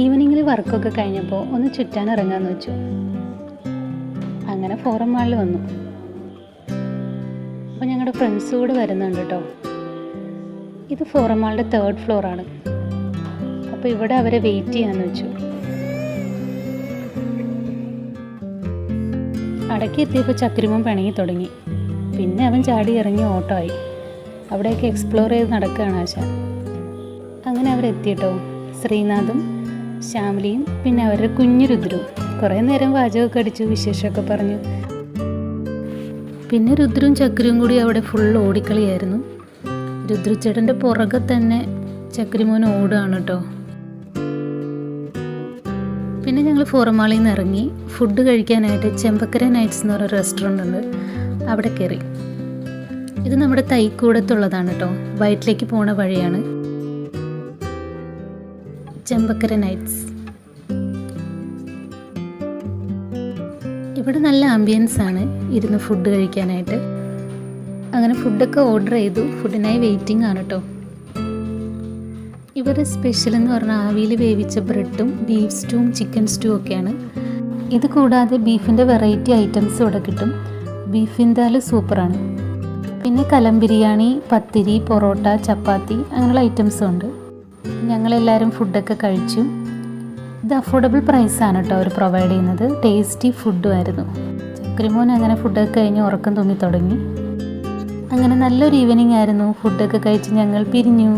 ഈവനിങ്ങിൽ വർക്കൊക്കെ കഴിഞ്ഞപ്പോൾ ഒന്ന് ചുറ്റാൻ ഇറങ്ങാമെന്ന് വെച്ചു. അങ്ങനെ ഫോറം മാളിൽ വന്നു. അപ്പോൾ ഞങ്ങളുടെ ഫ്രണ്ട്സ് കൂടെ വരുന്നുണ്ട് കേട്ടോ. ഇത് ഫോറം മാളിൻ്റെ 3rd ഫ്ലോറാണ്. അപ്പോൾ ഇവിടെ അവരെ വെയിറ്റ് ചെയ്യാമെന്ന് വെച്ചു. അടക്കി എത്തിയപ്പോൾ ചക്രിമോൻ പിണങ്ങി തുടങ്ങി. പിന്നെ അവൻ ചാടി ഇറങ്ങി ഓട്ടോ ആയി. അവിടെയൊക്കെ എക്സ്പ്ലോർ ചെയ്ത് നടക്കുകയാണ് ആശാൻ. അങ്ങനെ അവരെത്തിയിട്ടോ. ശ്രീനാഥും ശ്യാമിലിയും പിന്നെ അവരുടെ കുഞ്ഞു രുദ്രവും കുറേ നേരം വാചകമൊക്കെ അടിച്ചു, വിശേഷമൊക്കെ പറഞ്ഞു. പിന്നെ രുദ്രവും ചക്രിയും കൂടി അവിടെ ഫുൾ ഓടിക്കളിയായിരുന്നു. രുദ്രച്ചേട്ടൻ്റെ പുറകെ തന്നെ ചക്രിമോൻ ഓടുകയാണ് കേട്ടോ. പിന്നെ ഞങ്ങൾ ഫോറം മാളിൽ നിന്ന് ഇറങ്ങി ഫുഡ് കഴിക്കാനായിട്ട് ചെമ്പക്കര നൈറ്റ്സ് എന്ന് പറഞ്ഞ റെസ്റ്റോറൻ്റ് ഉണ്ട്, അവിടെ കയറി. ഇത് നമ്മുടെ തൈക്കൂടത്തുള്ളതാണ് കേട്ടോ. വയറ്റിലേക്ക് പോണ വഴിയാണ് ചെമ്പക്കര നൈറ്റ്സ്. ഇവിടെ നല്ല ആംബിയൻസ് ആണ് ഇരുന്ന് ഫുഡ് കഴിക്കാനായിട്ട്. അങ്ങനെ ഫുഡൊക്കെ ഓർഡർ ചെയ്തു. ഫുഡിനായി വെയിറ്റിംഗ് ആണ് കേട്ടോ. ഇവരുടെ സ്പെഷ്യൽ എന്ന് പറഞ്ഞാൽ ആവിയിൽ വേവിച്ച ബ്രെഡും ബീഫ് സ്റ്റൂവും ചിക്കൻ സ്റ്റൂ ഒക്കെയാണ്. ഇത് കൂടാതെ ബീഫിൻ്റെ വെറൈറ്റി ഐറ്റംസ് ഇവിടെ കിട്ടും. ബീഫിൻ്റെ സൂപ്പറാണ്. പിന്നെ കലം ബിരിയാണി, പത്തിരി, പൊറോട്ട, ചപ്പാത്തി അങ്ങനെയുള്ള ഐറ്റംസും ഉണ്ട്. ഞങ്ങളെല്ലാവരും ഫുഡൊക്കെ കഴിച്ചു. ഇത് അഫോർഡബിൾ പ്രൈസാണ് കേട്ടോ അവർ പ്രൊവൈഡ് ചെയ്യുന്നത്. ടേസ്റ്റി ഫുഡും ആയിരുന്നു. ചക്രിമോൻ അങ്ങനെ ഫുഡൊക്കെ കഴിഞ്ഞ് ഉറക്കം തൂങ്ങി തുടങ്ങി. അങ്ങനെ നല്ലൊരു ഈവനിങ് ആയിരുന്നു. ഫുഡൊക്കെ കഴിച്ച് ഞങ്ങൾ പിരിഞ്ഞു.